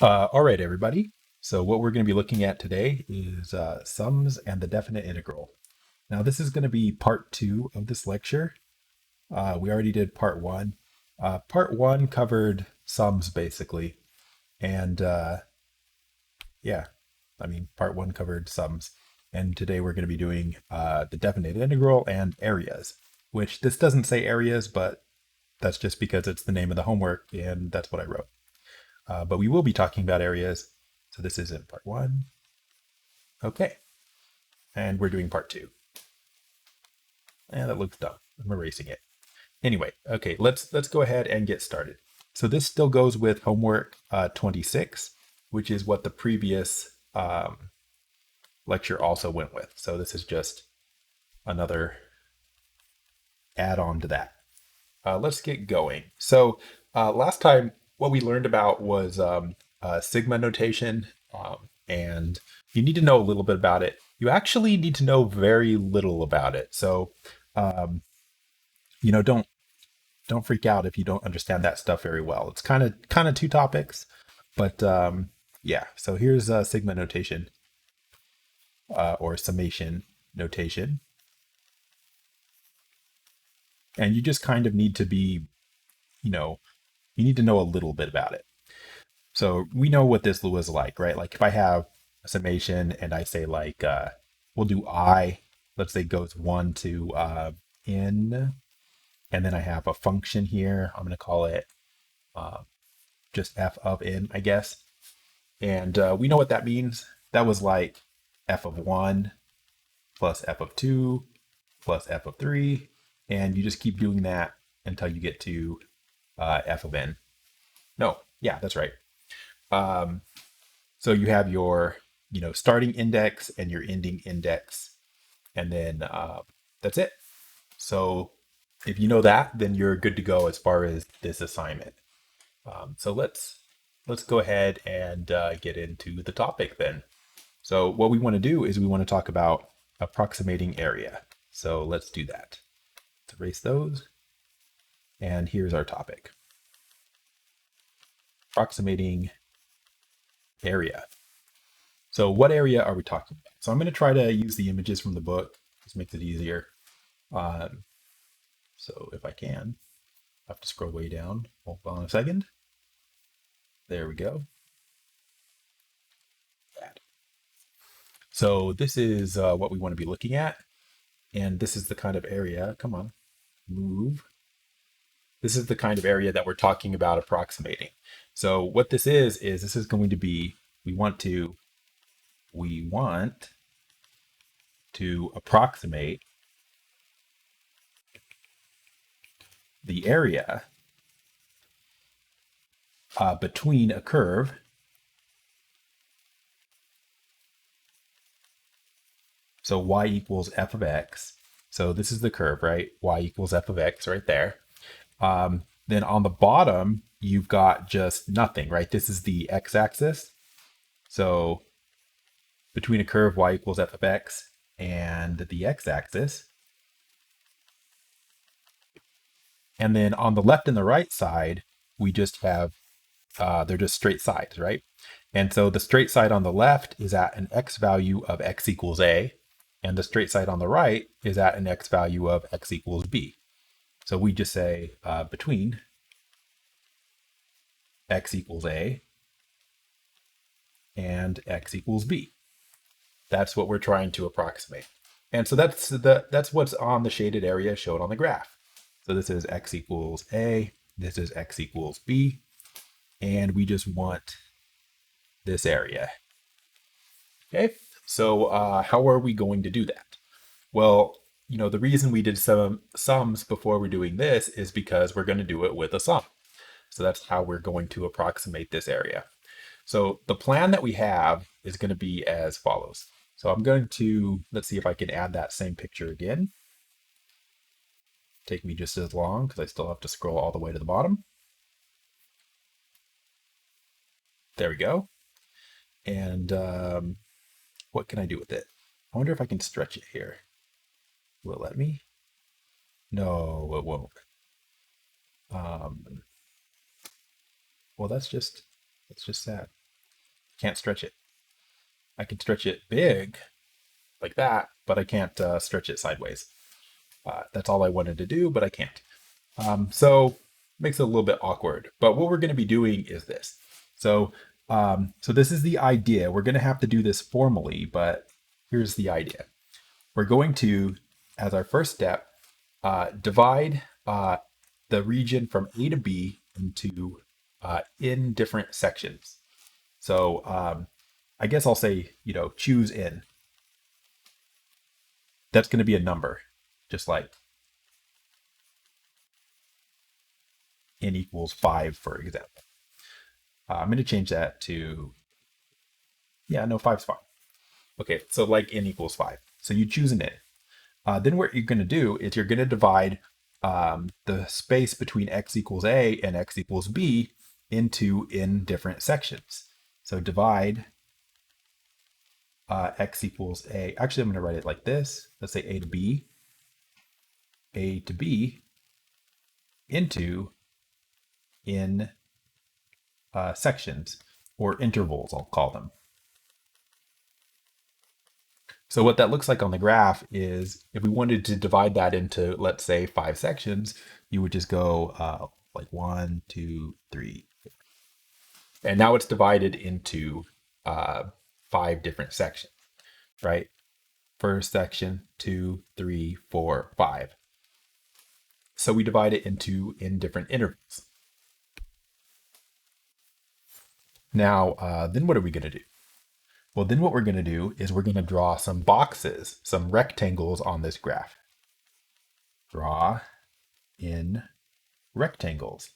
All right, everybody. So what we're going to be looking at today is sums and the definite integral. Now, this is going to be part two of this lecture. We already did part one. Part one covered sums, basically. And yeah, I mean, part one covered sums. And today we're going to be doing the definite integral and areas, which this doesn't say areas, but that's just because it's the name of the homework, and that's what I wrote. But we will be talking about areas. So this is in part one. Okay. And we're doing part two. And that looks dumb. I'm erasing it. Anyway, okay, let's go ahead and get started. So this still goes with homework 26, which is what the previous lecture also went with. So this is just another add-on to that. Let's get going. So last time, what we learned about was sigma notation, and you need to know a little bit about it. You actually need to know very little about it. So, um, don't freak out if you don't understand that stuff very well. It's kind of two topics, but yeah. So here's sigma notation or summation notation, and you just kind of need to be, you know, you need to know a little bit about it. So we know what this was like, right? Like if I have a summation and I say like, we'll do I, let's say goes 1 to n, and then I have a function here. I'm going to call it uh, just f of n, I guess. And we know what that means. That was like f of 1 plus f of 2 plus f of 3. And you just keep doing that until you get to f of n. No, yeah, that's right. Um, So you have your, starting index and your ending index, and then that's it. So if you know that, then you're good to go as far as this assignment. So let's go ahead and get into the topic then. So what we want to do is we want to talk about approximating area. So let's do that. Let's erase those. And here's our topic. Approximating area. So what area are we talking about? So I'm going to try to use the images from the book. This makes it easier. Um, so if I can, I have to scroll way down. Hold on a second. There we go. That. So this is what we want to be looking at. And this is the kind of area, come on, move. This is the kind of area that we're talking about approximating. So what this is going to be, we want to approximate the area between a curve so y equals f of x. So this is the curve, right? Y equals f of x right there. Then on the bottom, you've got just nothing, right? This is the x-axis. So between a curve y equals f of x and the x-axis. And then on the left and the right side, we just have, they're just straight sides, right? And so the straight side on the left is at an x value of x equals a, and the straight side on the right is at an x value of x equals b. So we just say between x equals a and x equals b. That's what we're trying to approximate. And so that's what's on the shaded area shown on the graph. So this is x equals a, this is x equals b, and we just want this area. Okay, so how are we going to do that? Well, the reason we did some sums before we're doing this is because we're going to do it with a sum. So that's how we're going to approximate this area. So the plan that we have is going to be as follows. So I'm going to, let's see if I can add that same picture again. Take me just as long because I still have to scroll all the way to the bottom. There we go. And what can I do with it? I wonder if I can stretch it here. Will it let me? No, it won't. Well, that's just sad. Can't stretch it. I can stretch it big like that, but I can't stretch it sideways. That's all I wanted to do, but I can't. So makes it a little bit awkward. But what we're going to be doing is this. So so this is the idea. We're going to have to do this formally, but here's the idea. We're going to, as our first step, divide the region from A to B into in different sections. So I guess I'll say, choose in. That's going to be a number, just like n equals 5, for example. I'm going to change that to, yeah, no, 5's fine. Okay, so like n equals 5. So you choose an n. Then what you're going to do is you're going to divide the space between x equals a and x equals b into n different sections. So divide x equals a. Actually, I'm going to write it like this. Let's say a to b into n sections, or intervals, I'll call them. So what that looks like on the graph is, if we wanted to divide that into, let's say, 5 sections, you would just go like 1, 2, 3, 4. And now it's divided into 5 different sections, right? First section, 2, 3, 4, 5. So we divide it into in different intervals. Now, then what are we going to do? Well, then what we're going to do is we're going to draw some boxes, some rectangles on this graph. Draw in rectangles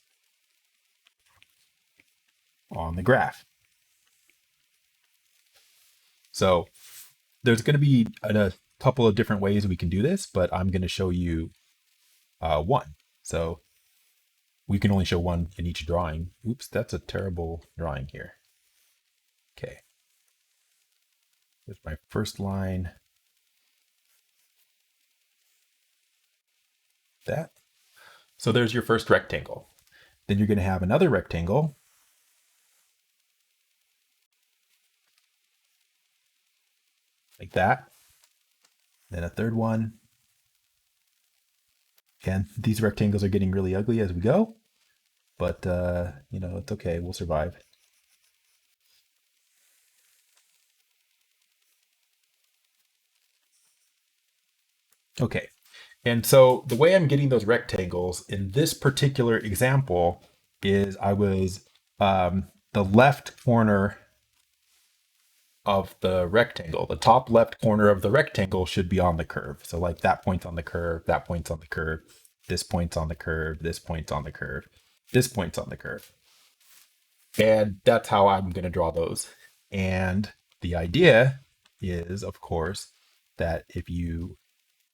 on the graph. So there's going to be a couple of different ways we can do this, but I'm going to show you one. So we can only show one in each drawing. Oops, that's a terrible drawing here. Okay. There's my first line. That. So there's your first rectangle. Then you're going to have another rectangle. Like that. Then a third one. And these rectangles are getting really ugly as we go. But, it's okay. We'll survive. Okay. And so the way I'm getting those rectangles in this particular example is I was the left corner of the rectangle. The top left corner of the rectangle should be on the curve. So like that point's on the curve, that point's on the curve, this point's on the curve, this point's on the curve, this point's on the curve. And that's how I'm going to draw those. And the idea is, of course, that if you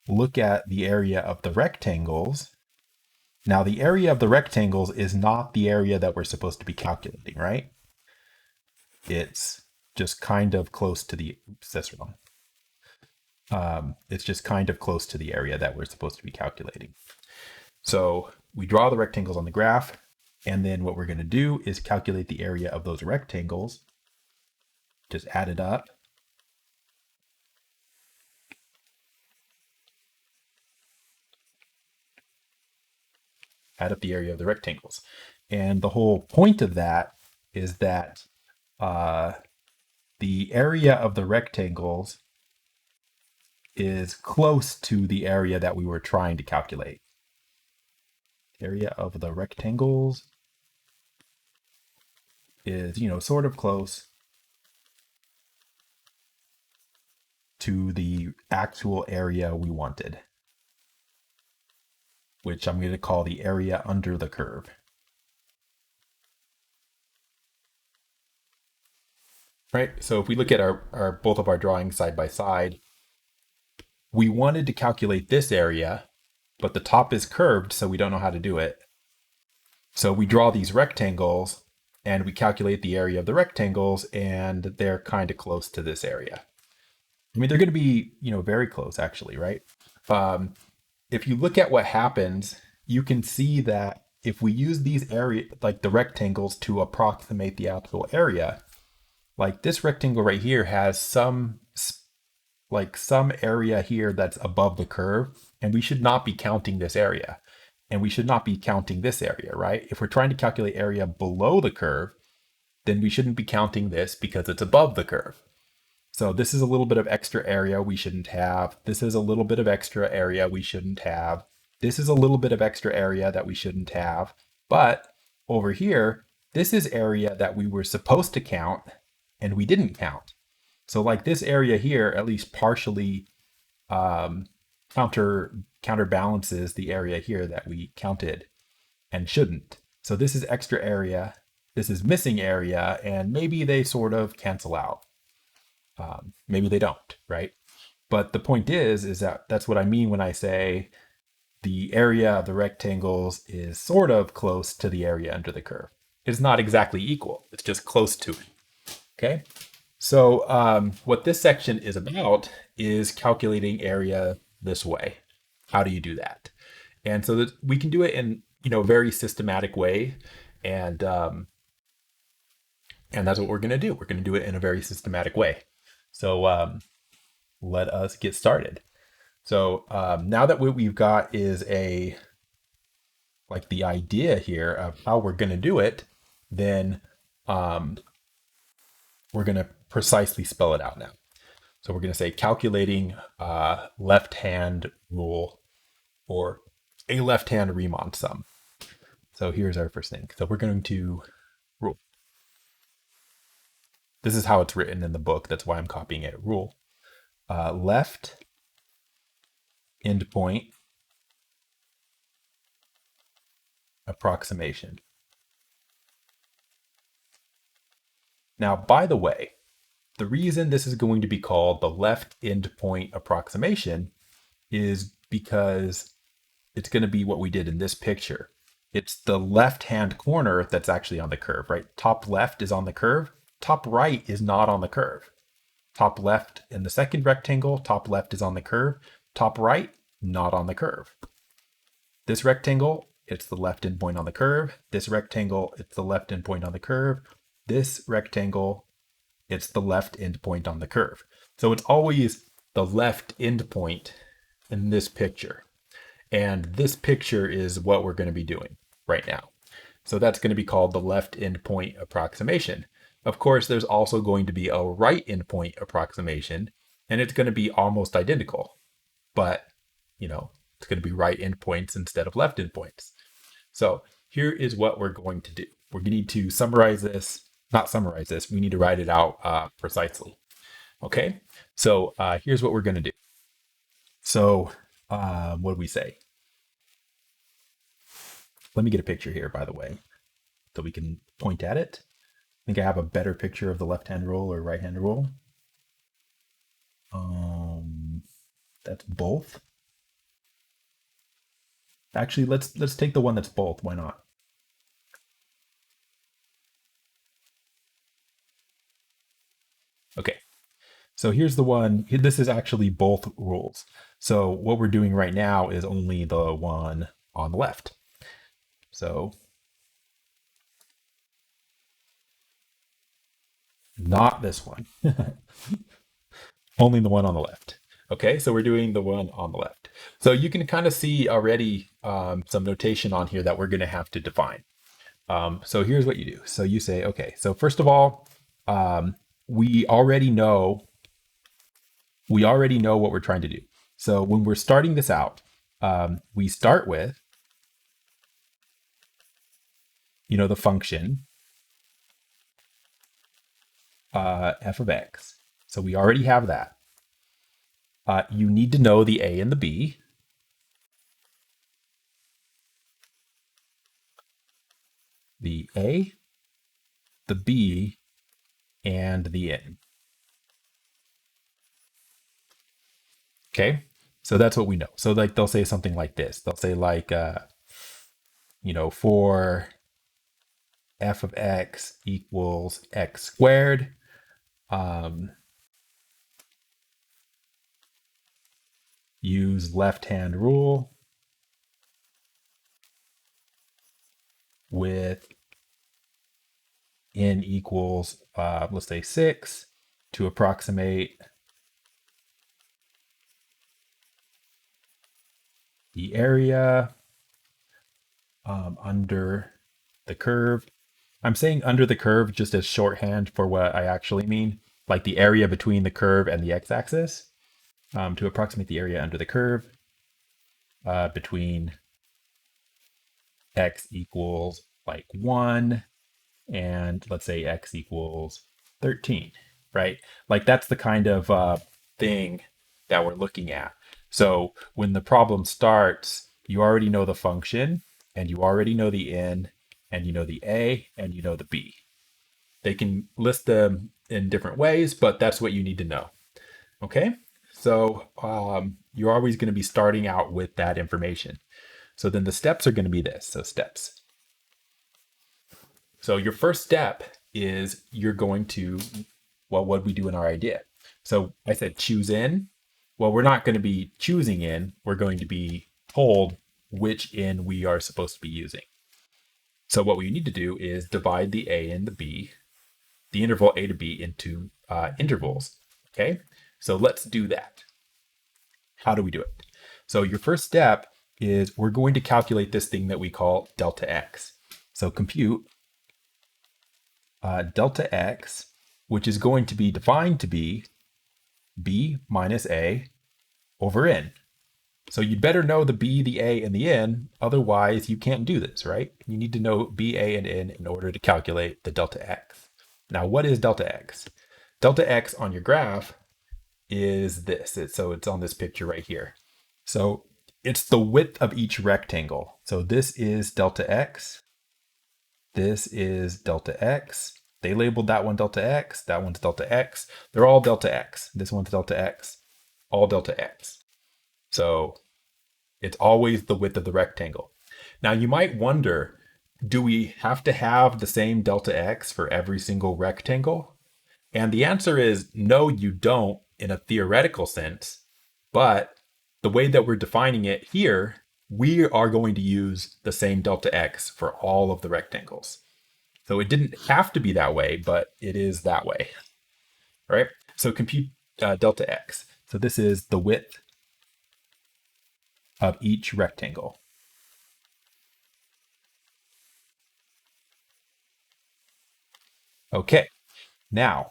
look at the area of the rectangles, now the area of the rectangles is not the area that we're supposed to be calculating, right? It's just kind of close to the, oops, that's wrong. It's just kind of close to the area that we're supposed to be calculating. So we draw the rectangles on the graph, and then what we're going to do is calculate the area of those rectangles. Just add it up. Add up the area of the rectangles. And the whole point of that is that the area of the rectangles is close to the area that we were trying to calculate. Area of the rectangles is, sort of close to the actual area we wanted, which I'm going to call the area under the curve. Right, so if we look at our both of our drawings side by side, we wanted to calculate this area, but the top is curved, so we don't know how to do it. So we draw these rectangles and we calculate the area of the rectangles, and they're kind of close to this area. I mean, they're going to be, very close actually, right? If you look at what happens, you can see that if we use these area, like the rectangles, to approximate the actual area, like this rectangle right here has some area here that's above the curve, and we should not be counting this area. And we should not be counting this area, right? If we're trying to calculate area below the curve, then we shouldn't be counting this because it's above the curve. So this is a little bit of extra area we shouldn't have. This is a little bit of extra area we shouldn't have. This is a little bit of extra area that we shouldn't have. But over here, this is area that we were supposed to count and we didn't count. So like this area here, at least partially counterbalances the area here that we counted and shouldn't. So this is extra area, this is missing area, and maybe they sort of cancel out. Maybe they don't, right? But the point is that that's what I mean when I say the area of the rectangles is sort of close to the area under the curve. It's not exactly equal, it's just close to it, okay? So what this section is about is calculating area this way. How do you do that? And so that we can do it in a very systematic way, and that's what we're going to do. We're going to do it in a very systematic way. So let us get started. So now that what we've got is the idea here of how we're going to do it, then we're going to precisely spell it out now. So we're going to say calculating left-hand rule, or a left-hand Riemann sum. So here's our first thing. So we're going to rule. This is how it's written in the book. That's why I'm copying it. Rule. Left endpoint approximation. Now, by the way, the reason this is going to be called the left endpoint approximation is because it's going to be what we did in this picture. It's the left-hand corner that's actually on the curve, right? Top left is on the curve. Top right is not on the curve. Top left in the second rectangle, top left is on the curve. Top right, not on the curve. This rectangle, it's the left endpoint on the curve. This rectangle, it's the left endpoint on the curve. This rectangle, it's the left endpoint on the curve. So it's always the left endpoint in this picture. And this picture is what we're going to be doing right now. So that's going to be called the left endpoint approximation. Of course, there's also going to be a right endpoint approximation, and it's going to be almost identical, but it's going to be right endpoints instead of left endpoints. So here is what we're going to do. We're going to need to we need to write it out precisely. Okay, so here's what we're going to do. So what do we say? Let me get a picture here, by the way, so we can point at it. I think I have a better picture of the left-hand rule or right-hand rule. That's both. Actually, let's take the one that's both. Why not? Okay. So here's the one. This is actually both rules. So what we're doing right now is only the one on the left. So not this one. Only the one on the left. Okay, so we're doing the one on the left. So you can kind of see already some notation on here that we're going to have to define. So here's what you do. So you say, okay, so first of all, we already know what we're trying to do. So when we're starting this out, we start with, the function f of x. So we already have that. You need to know the a and the b. The a, the b, and the n. Okay, so that's what we know. So like they'll say something like this. They'll say like, for f of x equals x squared, use left-hand rule with n equals, let's say 6 to approximate the area under the curve. I'm saying under the curve just as shorthand for what I actually mean, like the area between the curve and the x-axis, to approximate the area under the curve between x equals like 1 and let's say x equals 13, right? Like that's the kind of thing that we're looking at. So when the problem starts, you already know the function and you already know the n and you know the a and you know the b. They can list them in different ways, but that's what you need to know. Okay, so you're always going to be starting out with that information. So then the steps are going to be this. So steps. So your first step is you're going to, well, what we do in our idea. So I said choose in. Well, we're not going to be choosing in. We're going to be told which in we are supposed to be using. So what we need to do is divide the a and the b, the interval a to b into intervals. Okay, so let's do that. How do we do it? So your first step is we're going to calculate this thing that we call delta x. So compute delta x, which is going to be defined to be b minus a over n. So you'd better know the b, the a, and the n, otherwise you can't do this, right? You need to know b, a, and n in order to calculate the delta x. Now, what is delta x? Delta x on your graph is this. So it's on this picture right here. So it's the width of each rectangle. So this is delta x. This is delta x. They labeled that one delta x. That one's delta x. They're all delta x. This one's delta x. All delta x. So it's always the width of the rectangle. Now you might wonder, do we have to have the same delta x for every single rectangle? And the answer is no, you don't in a theoretical sense. But the way that we're defining it here, we are going to use the same delta x for all of the rectangles. So it didn't have to be that way, but it is that way. All right, so compute delta x. So this is the width of each rectangle. Okay, now,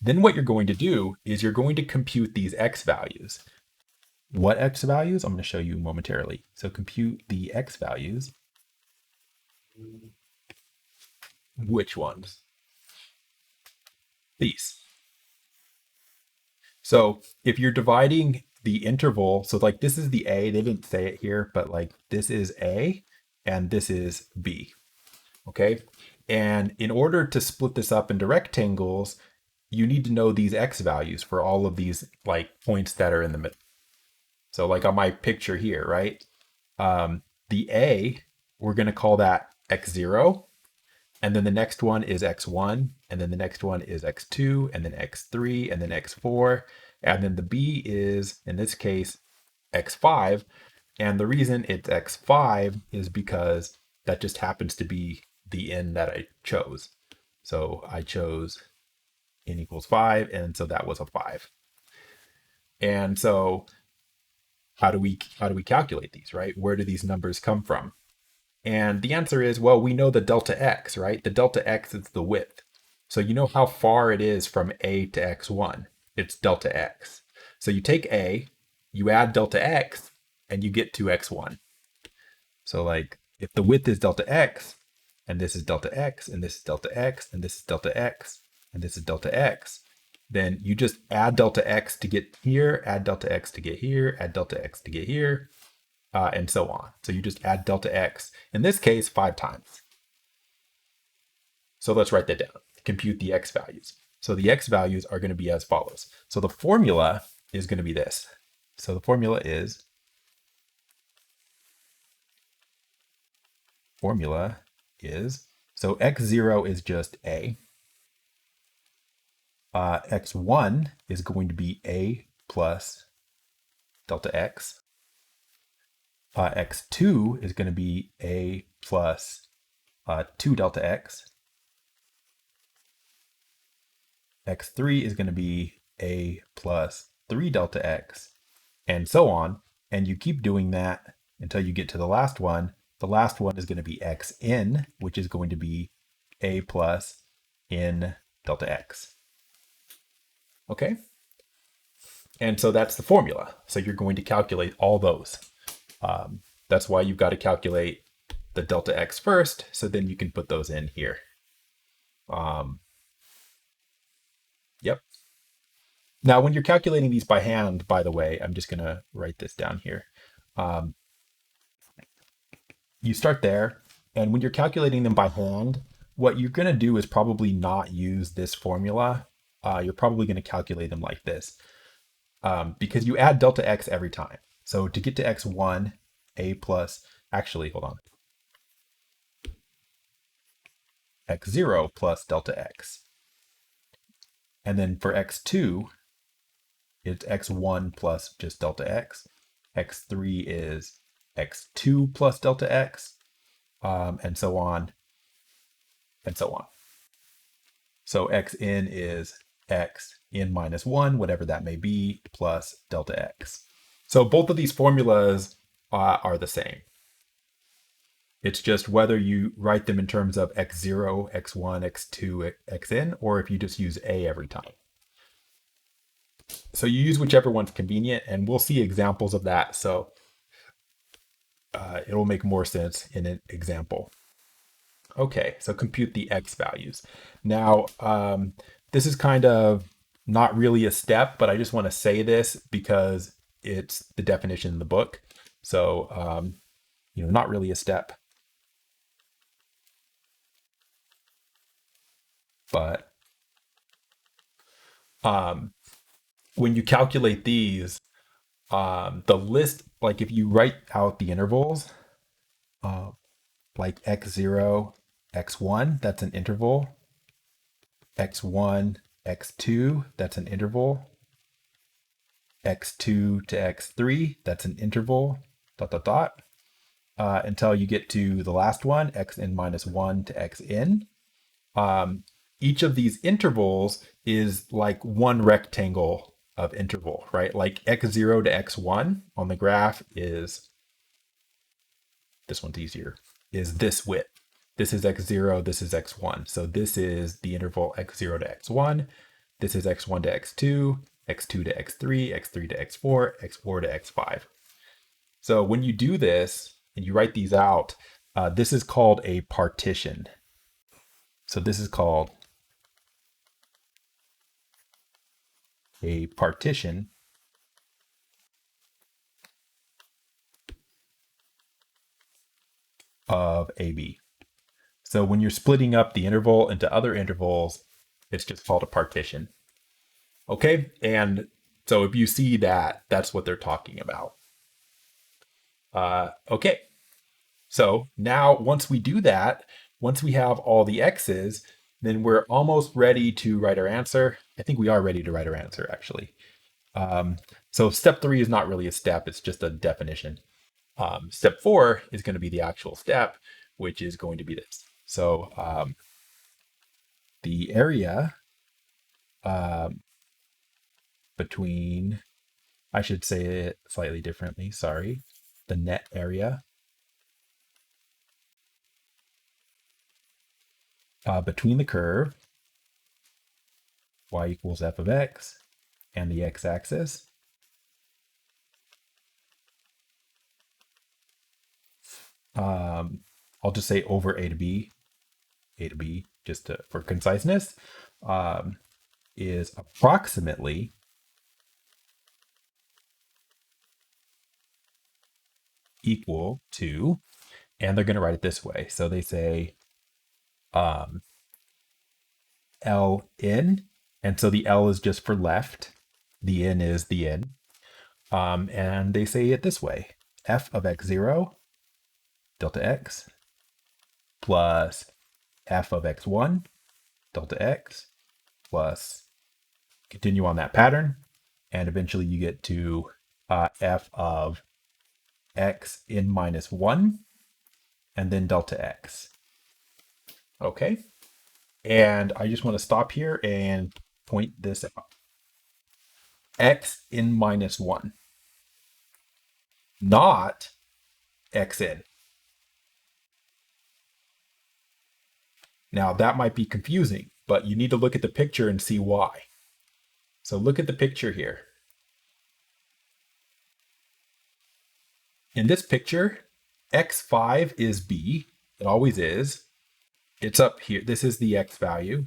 then what you're going to do is you're going to compute these x values. What x values? I'm going to show you momentarily. So compute the x values. Which ones? These. So if you're dividing the interval, so like this is the a, they didn't say it here, but like this is a and this is b. Okay. And in order to split this up into rectangles, you need to know these x values for all of these like points that are in the middle. So like on my picture here, right? The a, we're going to call that x0. And then the next one is x1. And then the next one is x2. And then x3. And then x4. And then the b is, in this case, x5. And the reason it's x5 is because that just happens to be the n that I chose. So I chose n equals 5. And so that was a 5. And so how do we calculate these, right? Where do these numbers come from? And the answer is, well, we know the delta x, right? The delta x is the width. So you know how far it is from a to x1. It's delta x. So you take a, you add delta x, and you get to x1. So like if the width is delta x, and this is delta x, and this is delta x, and this is delta x, and this is delta x, then you just add delta x to get here, add delta x to get here, add delta x to get here, and so on. So you just add delta x, in this case, 5 times. So let's write that down. Compute the x values. So the x values are going to be as follows. So the formula is going to be this. So the formula is so x0 is just a. X1 is going to be a plus delta x. X2 is going to be a plus 2 delta x. x3 is going to be a plus 3 delta x, and so on. And you keep doing that until you get to the last one. The last one is going to be xn, which is going to be a plus n delta x. Okay? And so that's the formula. So you're going to calculate all those. That's why you've got to calculate the delta x first, so then you can put those in here. Yep. Now, when you're calculating these by hand, by the way, I'm just going to write this down here. You start there, and when you're calculating them by hand, what you're going to do is probably not use this formula. You're probably going to calculate them like this, because you add delta x every time. So to get to x1, a plus, actually, hold on, x0 plus delta x. And then for x2, it's x1 plus just delta x. x3 is x2 plus delta x, and so on, and so on. So xn is x n minus 1, whatever that may be, plus delta x. So both of these formulas are the same. It's just whether you write them in terms of x0, x1, x2, xn, or if you just use a every time. So you use whichever one's convenient, and we'll see examples of that. So it'll make more sense in an example. Okay, so compute the x values. Now, this is kind of not really a step, but I just want to say this because it's the definition in the book. So, not really a step. But when you calculate these, the list, like if you write out the intervals, like x0, x1, that's an interval. x1, x2, that's an interval. x2 to x3, that's an interval, dot, dot, dot, until you get to the last one, xn minus 1 to xn. Each of these intervals is like one rectangle of interval, right? Like x0 to x1 on the graph is, this one's easier, is this width. This is x0, this is x1. So this is the interval x0 to x1. This is x1 to x2, x2 to x3, x3 to x4, x4 to x5. So when you do this and you write these out, this is called a partition. So this is called a partition of AB. So when you're splitting up the interval into other intervals, it's just called a partition. Okay, and so if you see that, that's what they're talking about. Okay, so now once we do that, once we have all the x's, then we're almost ready to write our answer. I think we are ready to write our answer, actually. So step 3 is not really a step, it's just a definition. Step 4 is going to be the actual step, which is going to be this. So the area between, I should say it slightly differently, sorry, the net area between the curve y equals f of x and the x-axis I'll just say over a to b, just for conciseness, is approximately equal to, and they're going to write it this way. So they say Ln, and so the L is just for left, the N is the N, and they say it this way: f of x0 delta x plus f of x1 delta x plus, continue on that pattern, and eventually you get to f of x n minus 1 and then delta x. Okay, and I just want to stop here and point this out. X in minus 1, not X in. Now that might be confusing, but you need to look at the picture and see why. So look at the picture here. In this picture, x5 is b. It always is. It's up here. This is the x value.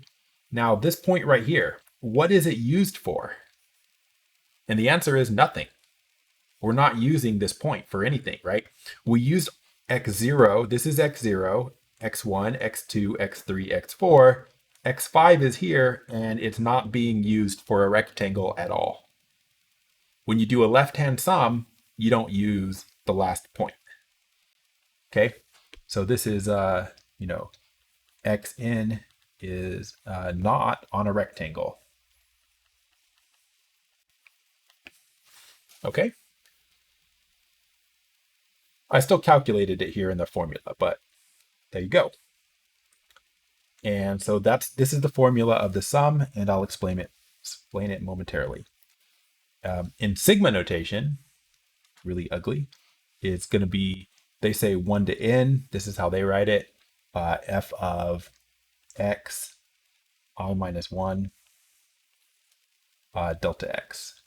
Now this point right here, what is it used for? And the answer is nothing. We're not using this point for anything, right? We used x0. This is x0, x1, x2, x3, x4. x5 is here, and it's not being used for a rectangle at all. When you do a left-hand sum, you don't use the last point. Okay, so this is, x in is not on a rectangle. Okay. I still calculated it here in the formula, but there you go. And so this is the formula of the sum, and I'll explain it momentarily. In sigma notation, really ugly, it's going to be, they say 1 to n. This is how they write it. F of x I minus 1 delta x.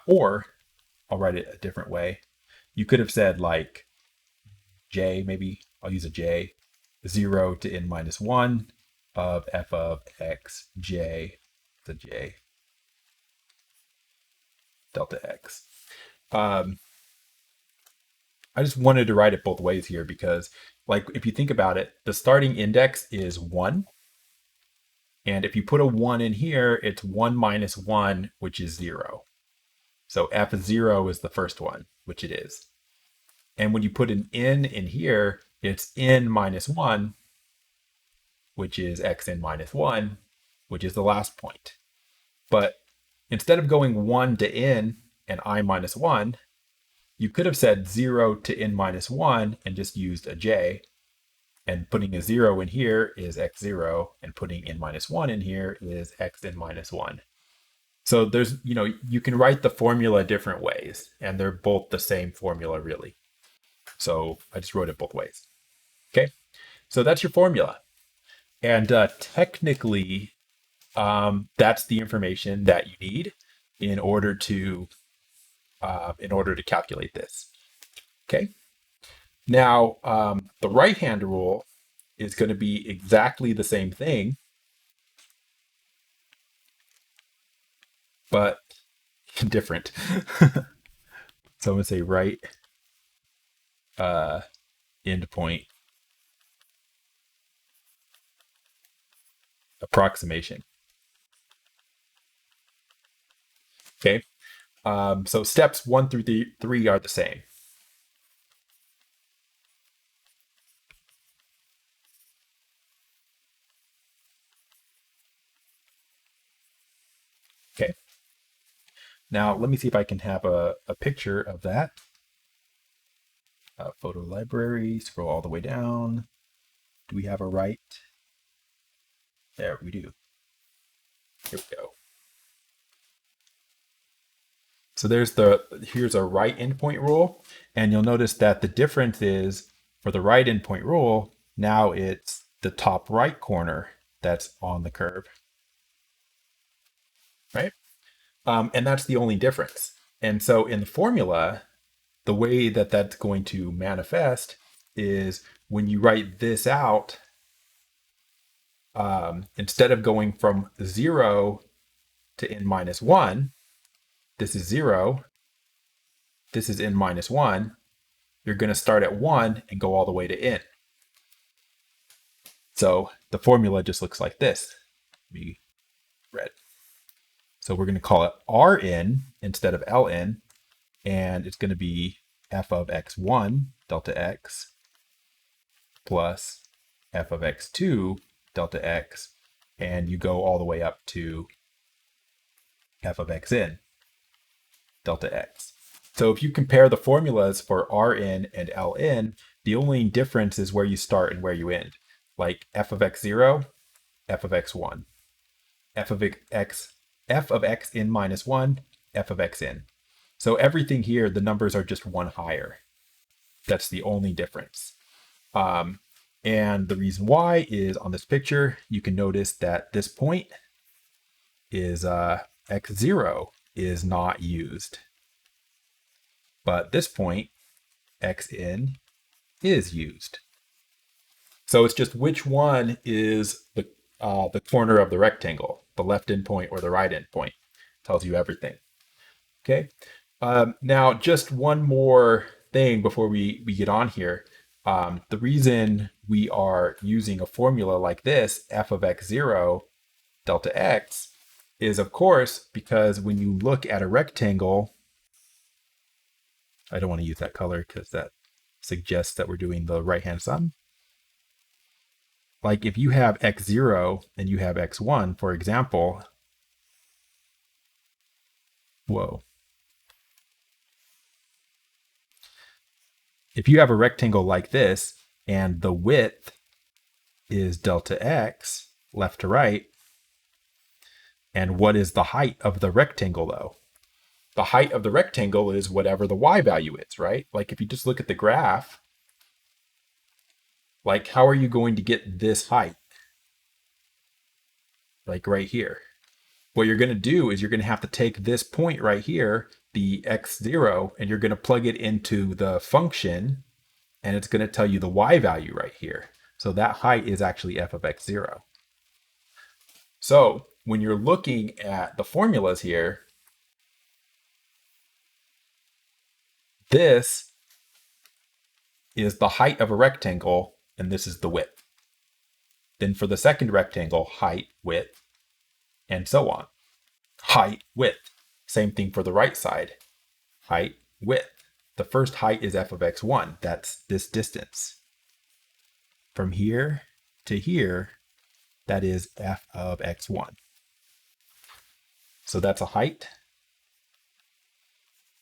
Or I'll write it a different way. You could have said like j, maybe I'll use a j, 0 to n minus 1 of f of x j, the j delta x. I just wanted to write it both ways here because, like, if you think about it, the starting index is 1. And if you put a 1 in here, it's 1 minus 1, which is 0. So f of 0 is the first one, which it is. And when you put an n in here, it's n minus 1, which is x n minus 1, which is the last point. But instead of going 1 to n and I minus 1, you could have said 0 to n minus 1 and just used a j. And putting a 0 in here is x0, and putting n minus 1 in here is x n minus 1. So there's, you can write the formula different ways, and they're both the same formula, really. So I just wrote it both ways. Okay, so that's your formula. And technically, that's the information that you need in order to calculate this. Okay. Now, the right-hand rule is going to be exactly the same thing, but different. So I'm going to say right endpoint approximation. Okay. So steps 1 through 3 are the same. Okay. Now let me see if I can have a picture of that. Photo library, scroll all the way down. Do we have a right? There we do. Here we go. So here's a right endpoint rule, and you'll notice that the difference is for the right endpoint rule, now it's the top right corner that's on the curve, right? And that's the only difference. And so in the formula, the way that that's going to manifest is when you write this out, instead of going from 0 to n minus 1, this is 0, this is n minus 1, you're going to start at 1 and go all the way to n. So the formula just looks like this. Be red. So we're going to call it Rn instead of Ln, and it's going to be f of x1 delta x plus f of x2 delta x, and you go all the way up to f of xn delta x. So if you compare the formulas for Rn and Ln, the only difference is where you start and where you end. Like f of x0, f of x1. f of x, f of x in minus 1, f of x in. So everything here, the numbers are just one higher. That's the only difference. And the reason why is on this picture, you can notice that this point is x0 is not used. But this point, x in, is used. So it's just which one is the corner of the rectangle, the left endpoint or the right endpoint. Tells you everything. Okay. Now, just one more thing before we get on here. The reason we are using a formula like this, f of x0 delta x, is of course because when you look at a rectangle, I don't want to use that color because that suggests that we're doing the right-hand sum. Like if you have x0 and you have x1, for example, whoa. If you have a rectangle like this and the width is delta x, left to right, and what is the height of the rectangle though? The height of the rectangle is whatever the y value is, right? Like if you just look at the graph, like how are you going to get this height? Like right here. What you're going to do is you're going to have to take this point right here, the x0, and you're going to plug it into the function, and it's going to tell you the y value right here. So that height is actually f of x0. So when you're looking at the formulas here, this is the height of a rectangle, and this is the width. Then for the second rectangle, height, width, and so on. Height, width. Same thing for the right side. Height, width. The first height is f of x1. That's this distance. From here to here, that is f of x1. So that's a height,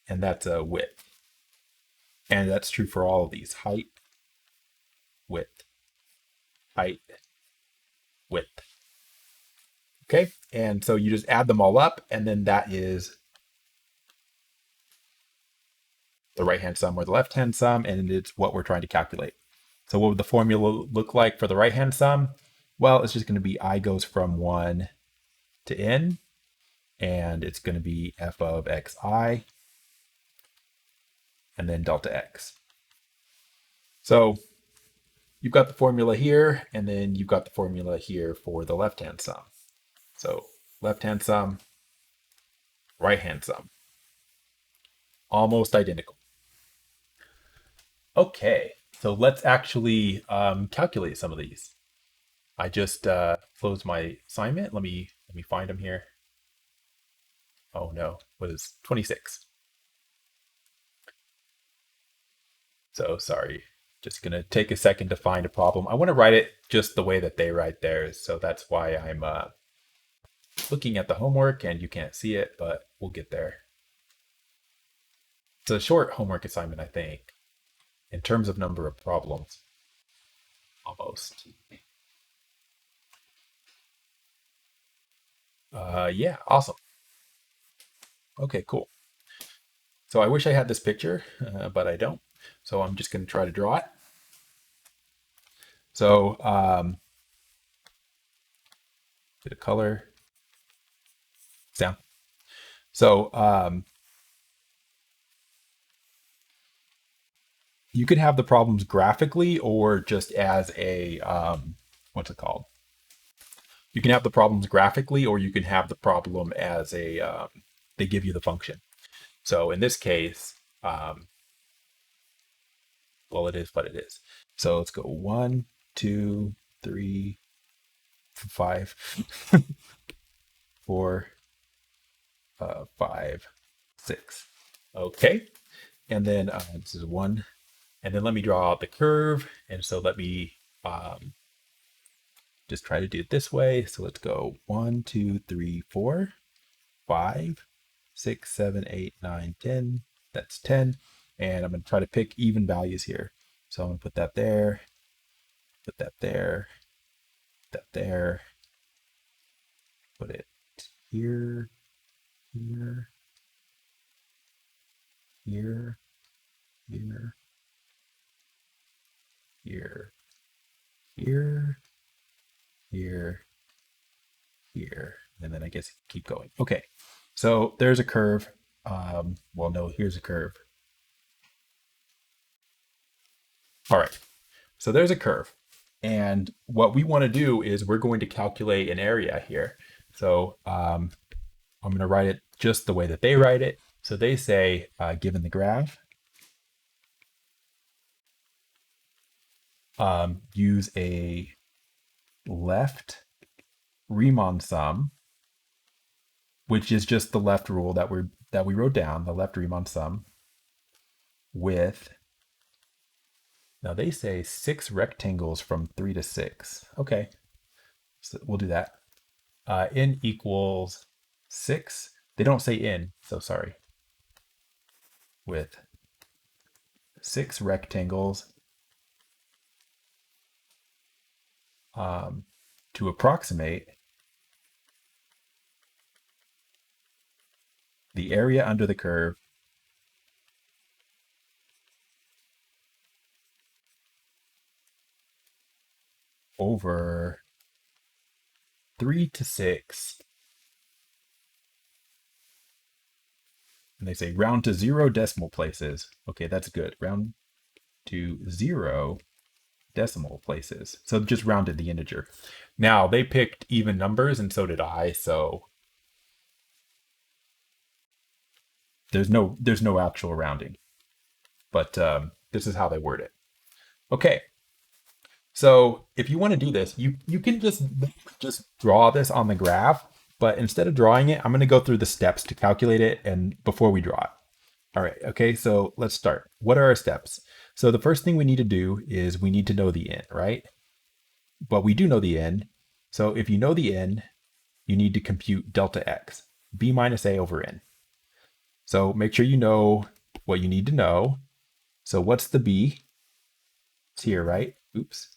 and that's a width. And that's true for all of these. Height, width, height, width. Okay, and so you just add them all up, and then that is the right-hand sum or the left-hand sum, and it's what we're trying to calculate. So what would the formula look like for the right-hand sum? Well, it's just going to be I goes from 1 to n, and it's going to be f of xi, and then delta x. So you've got the formula here, and then you've got the formula here for the left-hand sum. So left-hand sum, right-hand sum. Almost identical. Okay, so let's actually calculate some of these. I just closed my assignment. Let me find them here. Oh no, what is 26? So sorry. Just gonna take a second to find a problem. I want to write it just the way that they write theirs, so that's why I'm looking at the homework and you can't see it, but we'll get there. It's a short homework assignment, I think, in terms of number of problems. Almost. Yeah, awesome. Okay, cool. So I wish I had this picture, but I don't. So I'm just going to try to draw it. So get a color. Sound. So you could have the problems graphically or just as a what's it called? You can have the problems graphically, or you can have the problem as a they give you the function. So in this case, well, it is what it is. So let's go 1, 2, 3, 5, 4, 5, 6. Okay, and then this is 1, and then let me draw out the curve. And so let me just try to do it this way. So let's go 1, 2, 3, 4, 5, 6, 7, 8, 9, 10. That's 10. And I'm going to try to pick even values here. So I'm going to put that there, put that there, that there, put it here, here, here, here, here, here, here, here, and then I guess keep going. Okay, so there's a curve. Well, no, here's a curve. All right, so there's a curve. And what we want to do is we're going to calculate an area here. So I'm going to write it just the way that they write it. So they say, given the graph, use a left Riemann sum, which is just the left rule that we wrote down, the left Riemann sum, with, now they say 6 rectangles from 3 to 6. Okay, so we'll do that. N equals 6. They don't say n, so sorry. With 6 rectangles to approximate the area under the curve over 3 to 6. And they say round to 0 decimal places. Okay, that's good. Round to 0 decimal places. So just rounded the integer. Now they picked even numbers and so did I. So there's no actual rounding, but this is how they word it. Okay. So if you want to do this, you can just draw this on the graph, but instead of drawing it, I'm going to go through the steps to calculate it and before we draw it. All right, okay, so let's start. What are our steps? So the first thing we need to do is we need to know the n, right? But we do know the n. So if you know the n, you need to compute delta x, b minus a over n. So make sure you know what you need to know. So what's the b? It's here, right? Oops.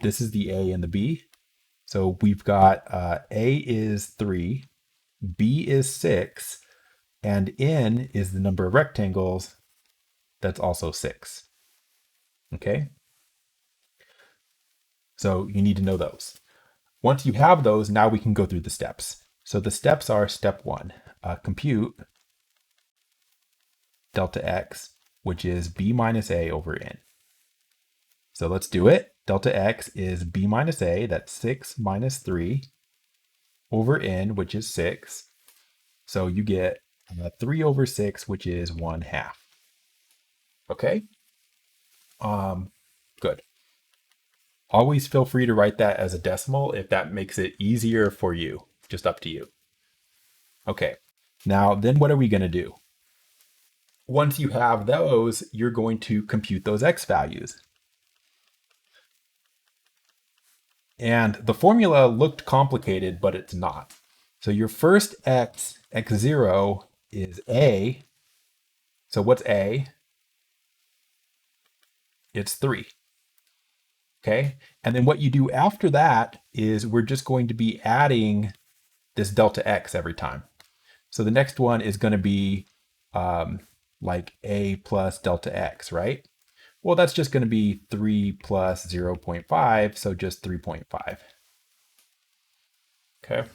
This is the a and the b. So we've got a is 3, b is 6, and n is the number of rectangles. That's also 6. Okay? So you need to know those. Once you have those, now we can go through the steps. So the steps are step 1, compute delta x, which is b minus a over n. So let's do it. Delta x is b minus a, that's 6 minus 3, over n, which is 6. So you get 3 over 6, which is 1/2. Okay? Good. Always feel free to write that as a decimal if that makes it easier for you. Just up to you. Okay. Now, then what are we going to do? Once you have those, you're going to compute those x values. And the formula looked complicated, but it's not. So your first x, x0, is a. So what's a? It's 3. Okay, and then what you do after that is we're just going to be adding this delta x every time. So the next one is going to be like a plus delta x, right? Well, that's just going to be 3 plus 0.5, so just 3.5. Okay.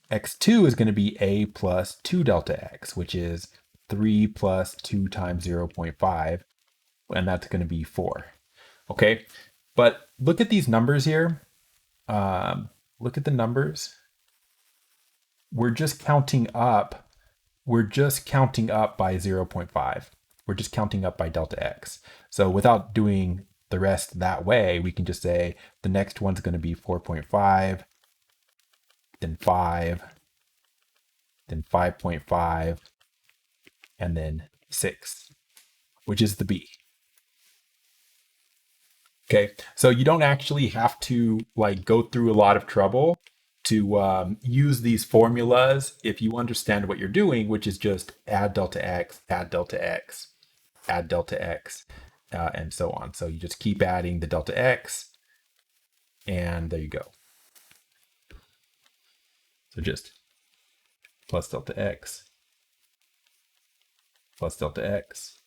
x2 is going to be a plus 2 delta x, which is 3 plus 2 times 0.5, and that's going to be 4. Okay, but look at these numbers here. Look at the numbers. We're just counting up. We're just counting up by 0.5. We're just counting up by delta x. So without doing the rest that way, we can just say the next one's going to be 4.5, then 5, then 5.5, and then 6, which is the b. Okay, so you don't actually have to like go through a lot of trouble to use these formulas if you understand what you're doing, which is just add delta x, add delta x, add delta x, and so on. So you just keep adding the delta x, And there you go. So just plus delta x, plus delta x,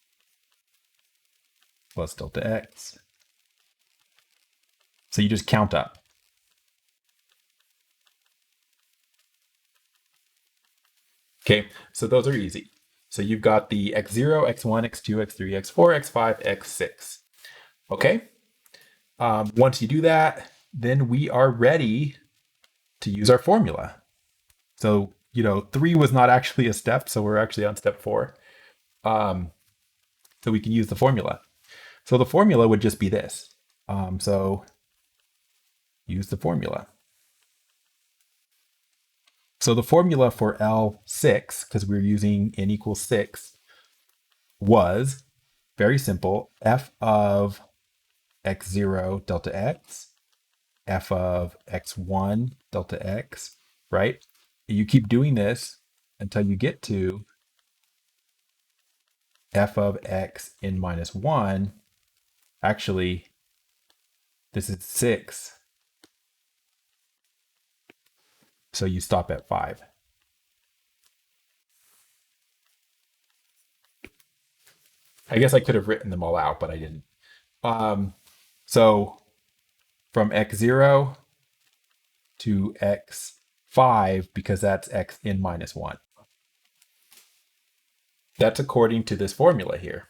plus delta x. So you just count up. Okay, so those are easy. So you've got the x0, x1, x2, x3, x4, x5, x6. Okay, once you do that, then we are ready to use our formula. So, 3 was not actually a step, so we're actually on step 4. So we can use the formula. So the formula would just be this. So use the formula. So the formula for L6, because we're using n equals 6, was very simple. F of x0 delta x, f of x1 delta x, right? You keep doing this until you get to f of x n minus 1. Actually, this is 6. So you stop at 5. I guess I could have written them all out, but I didn't. So from x0 to x5, because that's x n minus 1. That's according to this formula here,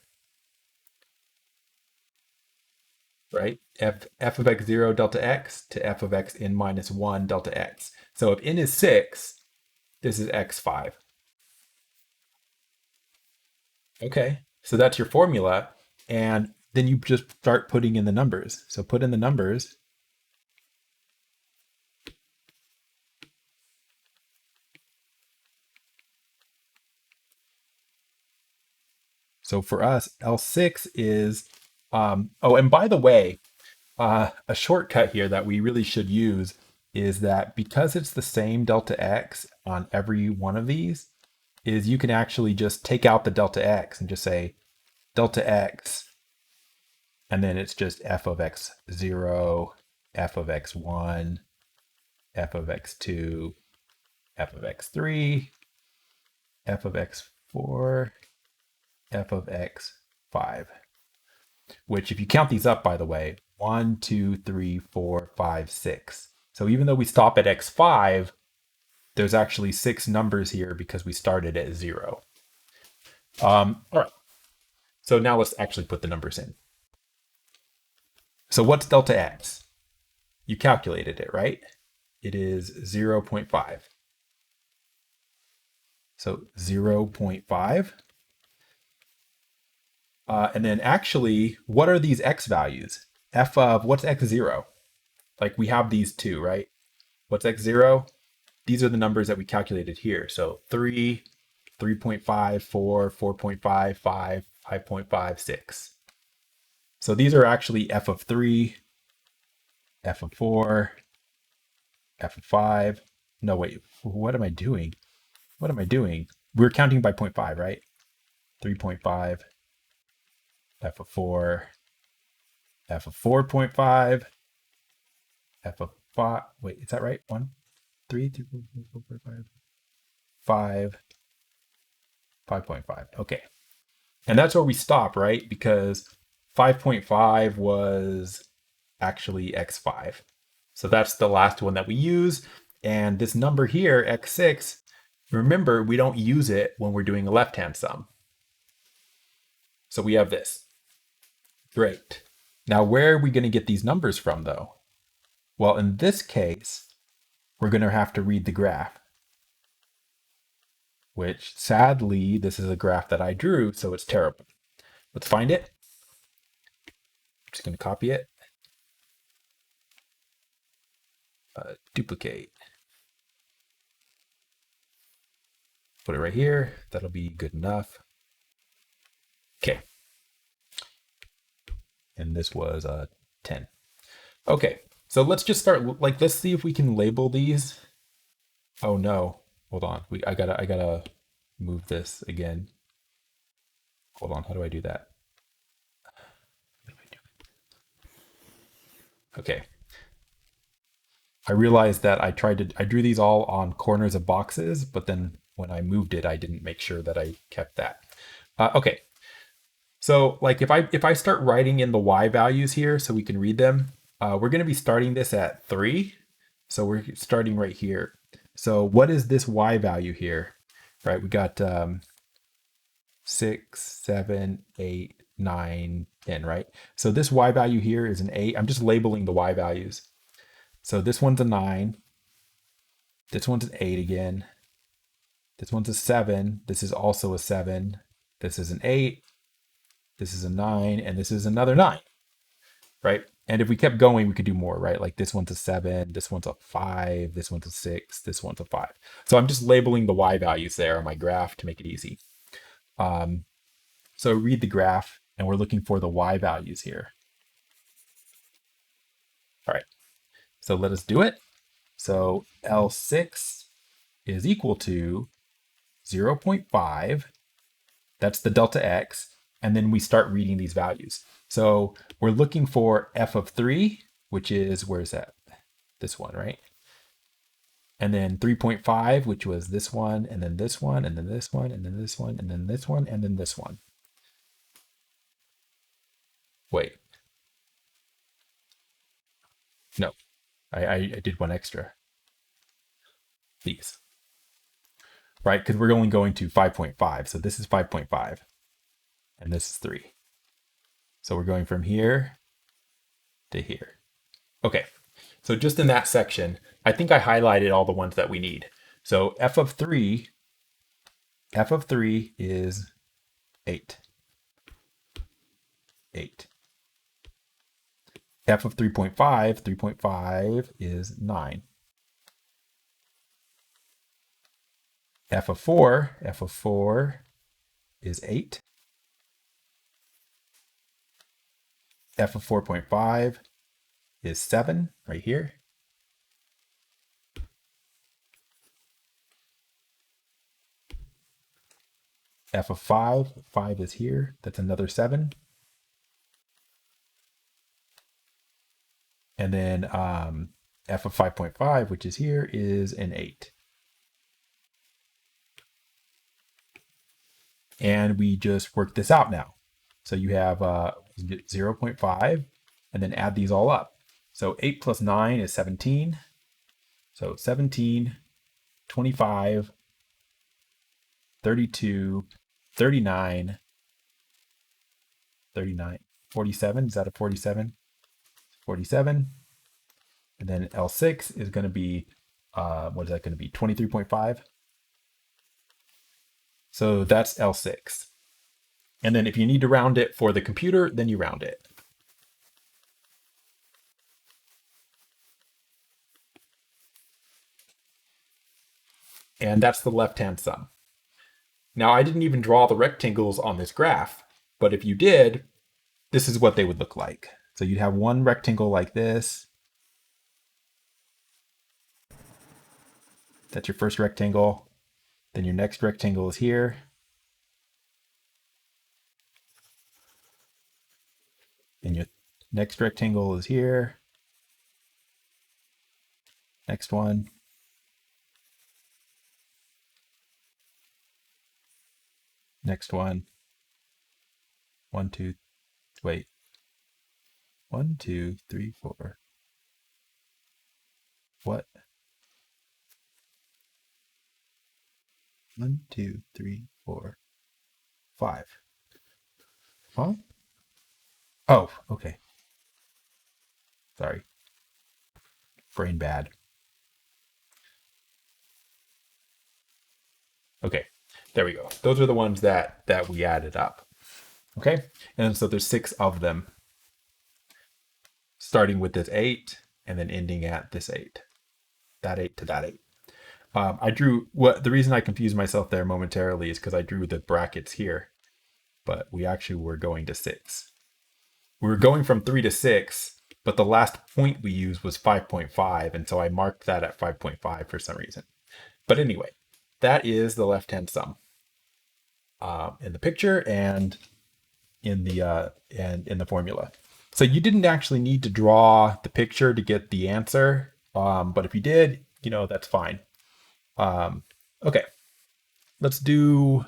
right? F of x0 delta x to f of x n minus 1 delta x. So if n is 6, this is x5. Okay, so that's your formula. And then you just start putting in the numbers. So put in the numbers. So for us, L6 is, oh, and by the way, a shortcut here that we really should use is that because it's the same delta x on every one of these, is you can actually just take out the delta x and just say delta x, and then it's just f of x0, f of x1, f of x2, f of x3, f of x4, f of x5. Which, if you count these up, by the way, 1, 2, 3, 4, 5, 6. So even though we stop at x5, there's actually 6 numbers here because we started at 0. All right. So now let's actually put the numbers in. So what's delta x? You calculated it, right? It is 0.5. So 0.5. And then actually, what are these x values? F of, what's x0? Like we have these two, right? What's x0? These are the numbers that we calculated here. So 3, 3.5, 4, 4.5, 5, 5.5, 6. So these are actually f of 3, f of 4, f of 5. No, wait, what am I doing? What am I doing? We're counting by 0.5, right? 3.5, f of 4, f of 4.5, f of 5. Wait, is that right? 1, 3, 3, 4, 4, 4, 5, 5, 5.5. Okay. And that's where we stop, right? Because 5.5 was actually x5. So that's the last one that we use. And this number here, x6, remember, we don't use it when we're doing a left-hand sum. So we have this. Great. Now, where are we going to get these numbers from, though? Well, in this case, we're going to have to read the graph, which sadly, this is a graph that I drew, so it's terrible. Let's find it. I'm just going to copy it. Duplicate. Put it right here. That'll be good enough. Okay. And this was 10. Okay, so let's just start, let's see if we can label these. Oh no, hold on. I gotta move this again. Hold on, how do I do that? Okay, I realized that I drew these all on corners of boxes, but then when I moved it, I didn't make sure that I kept that. Okay, so like if I start writing in the y values here so we can read them, we're going to be starting this at 3. So we're starting right here. So what is this y value here? Right, we got 6, 7, 8, 9, 10, right? So this y value here is an 8. I'm just labeling the y values. So this one's a 9. This one's an 8 again. This one's a 7. This is also a 7. This is an 8. This is a 9. And this is another 9, right? And if we kept going, we could do more, right? Like this one's a 7. This one's a 5. This one's a 6. This one's a 5. So I'm just labeling the y values there on my graph to make it easy. So read the graph, and we're looking for the y values here. All right, so let us do it. So L6 is equal to 0.5. That's the delta x. And then we start reading these values. So we're looking for f of 3, which is, where's that? This one, right? And then 3.5, which was this one, and then this one, and then this one, and then this one, and then this one, and then this one. Wait. No, I did one extra. These. Right, because we're only going to 5.5. So this is 5.5. And this is 3. So we're going from here to here. Okay, so just in that section, I think I highlighted all the ones that we need. So f of 3 is 8. 8. F of 3.5 is 9. F of 4 is 8. F of 4.5 is 7, right here. F of 5 is here. That's another 7. And then f of 5.5, which is here, is an 8. And we just work this out now. So you have 0.5, and then add these all up. So 8 plus 9 is 17. So 17, 25, 32, 39, 47. Is that a 47? 47. And then L6 is going to be, what is that going to be? 23.5. So that's L6. And then if you need to round it for the computer, then you round it. And that's the left-hand sum. Now, I didn't even draw the rectangles on this graph, but if you did, this is what they would look like. So you'd have one rectangle like this. That's your first rectangle. Then your next rectangle is here. And your next rectangle is here. Next one. Next one. 1, 2, wait. 1, 2, 3, 4. What? 1, 2, 3, 4, 5. Huh? Oh, okay. Sorry. Brain bad. Okay, there we go. Those are the ones that we added up. Okay, and so there's 6 of them, starting with this 8 and then ending at this 8. That 8 to that 8. I drew the reason I confused myself there momentarily is because I drew the brackets here, but we actually were going to 6. We were going from 3 to 6, but the last point we used was 5.5, and so I marked that at 5.5 for some reason. But anyway, that is the left-hand sum in the picture and in the formula. So you didn't actually need to draw the picture to get the answer. But if you did, that's fine. Okay, let's do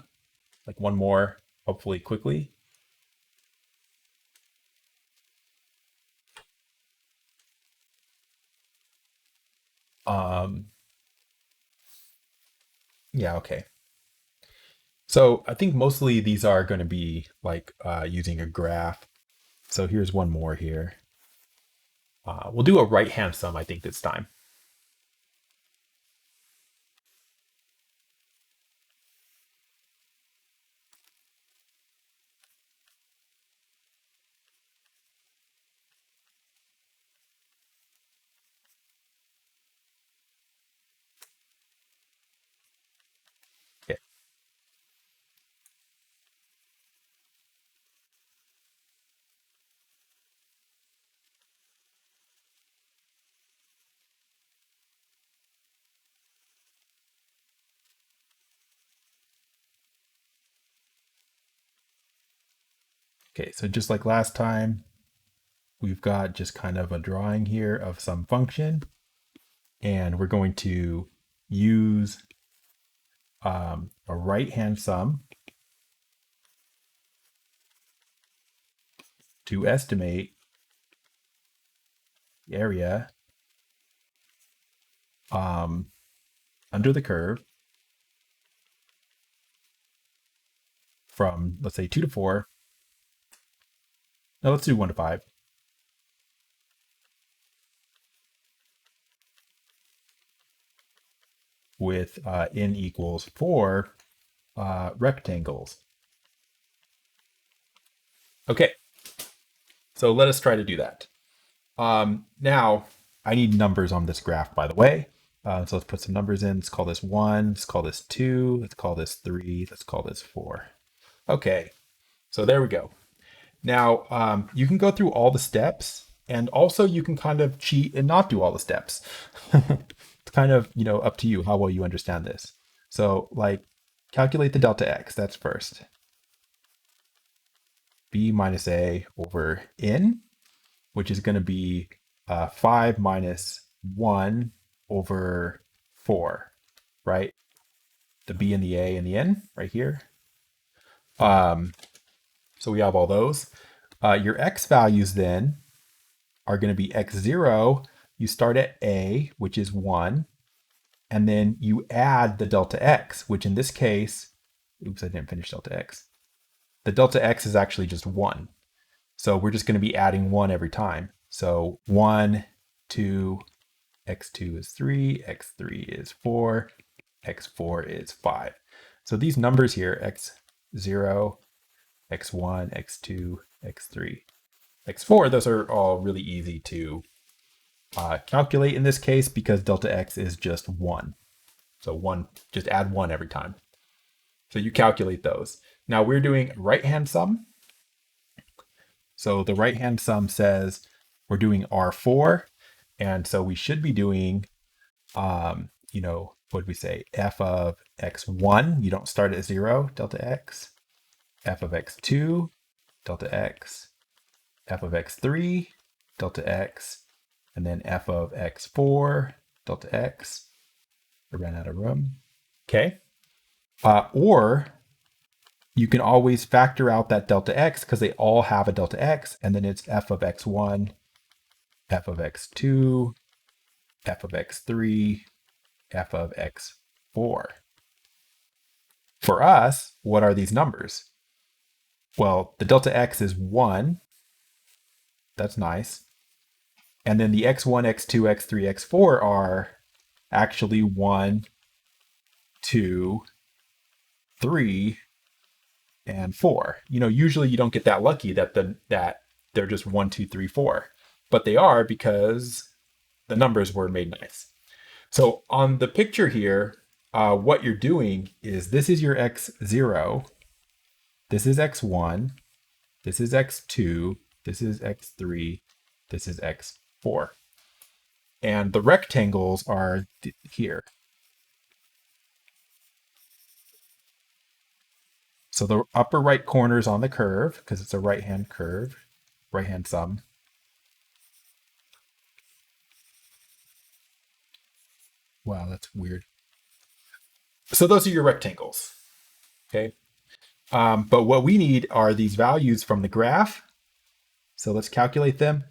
like one more, hopefully quickly. Um, yeah, okay. So I think mostly these are going to be like using a graph. So here's one more here. We'll do a right-hand sum, I think, this time. Okay. Okay, so just like last time, we've got just kind of a drawing here of some function, and we're going to use a right-hand sum to estimate the area um, under the curve from, let's say, 2 to 4. No, let's do 1 to 5. With n equals 4 rectangles. Okay, so let us try to do that. Now, I need numbers on this graph, by the way. So let's put some numbers in. Let's call this 1. Let's call this 2. Let's call this 3. Let's call this 4. Okay, so there we go. Now, you can go through all the steps, and also you can kind of cheat and not do all the steps. It's kind of, up to you how well you understand this. So, like, calculate the delta x. That's first. B minus a over n, which is going to be 5 minus 1 over 4, right? The b and the a and the n right here. So we have all those. Your x values then are going to be x0. You start at a, which is 1, and then you add the delta x, which in this case, oops, I didn't finish delta x. The delta x is actually just 1. So we're just going to be adding 1 every time. So 1, 2, x2 is 3, x3 is 4, x4 is 5. So these numbers here, x0, x1, x2, x3, x4, those are all really easy to calculate in this case because delta x is just 1. So 1, just add 1 every time. So you calculate those. Now we're doing right-hand sum. So the right-hand sum says we're doing R4. And so we should be doing, what did we say? F of x1, you don't start at 0, delta x. F of x2, delta x. F of x3, delta x. And then f of x4, delta x. I ran out of room. Okay. Or you can always factor out that delta x because they all have a delta x, and then it's f of x1, f of x2, f of x3, f of x4. For us, what are these numbers? Well, the delta x is 1. That's nice. And then the x1, x2, x3, x4 are actually 1, 2, 3, and 4. Usually you don't get that lucky that they're just 1, 2, 3, 4. But they are because the numbers were made nice. So on the picture here, what you're doing is this is your x0, this is x1, this is x2, this is x3, this is x4. And the rectangles are here. So the upper right corner is on the curve because it's a right-hand curve, right-hand sum. Wow, that's weird. So those are your rectangles. Okay. But what we need are these values from the graph. So let's calculate them.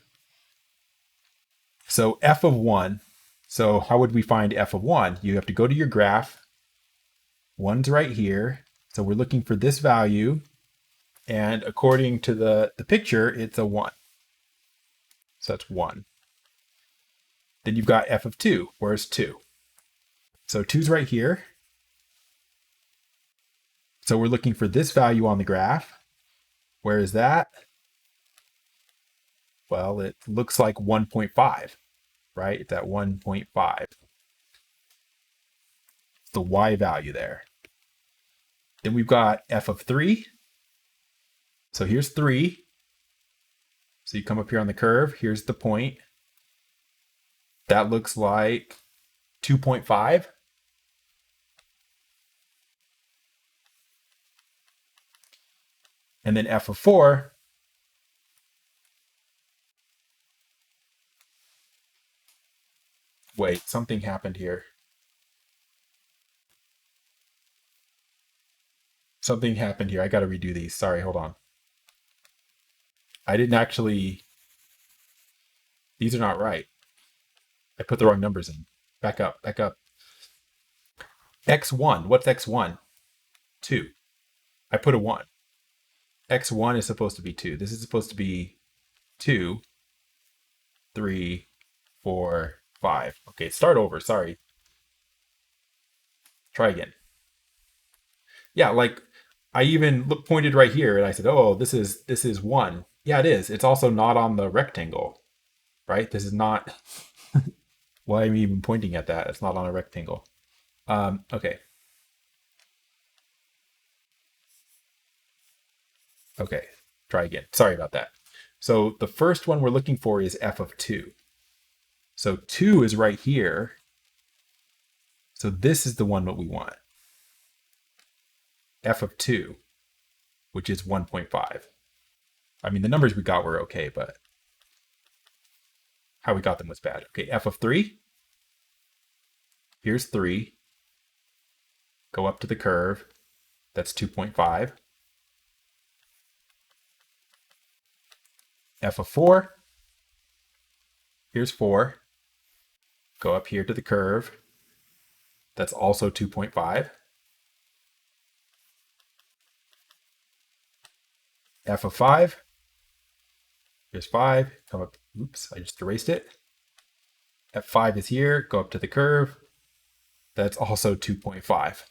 So f of 1. So how would we find f of 1? You have to go to your graph. 1's right here. So we're looking for this value. And according to the picture, it's a 1. So that's 1. Then you've got f of 2. Where's 2? So 2's right here. So we're looking for this value on the graph. Where is that? Well, it looks like 1.5, right? It's at 1.5. The y value there. Then we've got f of 3. So here's 3. So you come up here on the curve. Here's the point. That looks like 2.5. And then f of 4. Wait, something happened here. Something happened here. I got to redo these. Sorry, hold on. I didn't actually... These are not right. I put the wrong numbers in. Back up, back up. x1. What's x1? 2. I put a 1. x1 is supposed to be 2. This is supposed to be 2, 3, 4, 5. Okay, start over. Sorry. Try again. Yeah, like I even pointed right here and I said, oh, this is 1. Yeah, it is. It's also not on the rectangle, right? This is not... Why am I even pointing at that? It's not on a rectangle. Okay. Okay, try again. Sorry about that. So the first one we're looking for is f of 2. So 2 is right here. So this is the one that we want. F of 2, which is 1.5. I mean, the numbers we got were okay, but how we got them was bad. Okay, f of 3. Here's 3. Go up to the curve. That's 2.5. F of 4. Here's 4. Go up here to the curve. That's also 2.5. F of 5. Here's 5. Come up. Oops, I just erased it. F5 is here. Go up to the curve. That's also 2.5.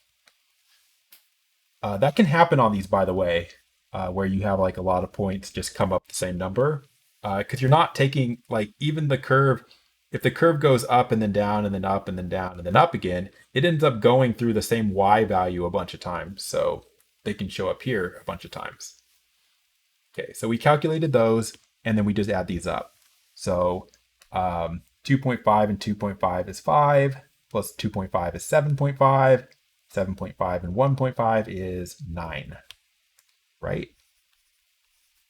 That can happen on these, by the way, where you have like a lot of points just come up the same number. Because you're not taking like even the curve. If the curve goes up and then down and then up and then down and then up again, it ends up going through the same y value a bunch of times. So they can show up here a bunch of times. Okay, so we calculated those and then we just add these up. So 2.5 and 2.5 is 5, plus 2.5 is 7.5, 7.5 and 1.5 is 9, right?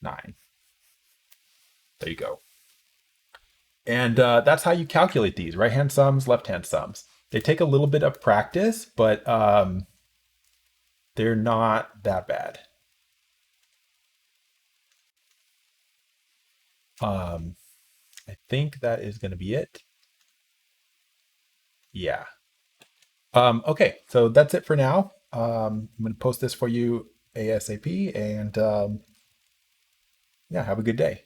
9. There you go. And that's how you calculate these, right-hand sums, left-hand sums. They take a little bit of practice, but they're not that bad. I think that is going to be it. Yeah. Okay, so that's it for now. I'm going to post this for you ASAP, and yeah, have a good day.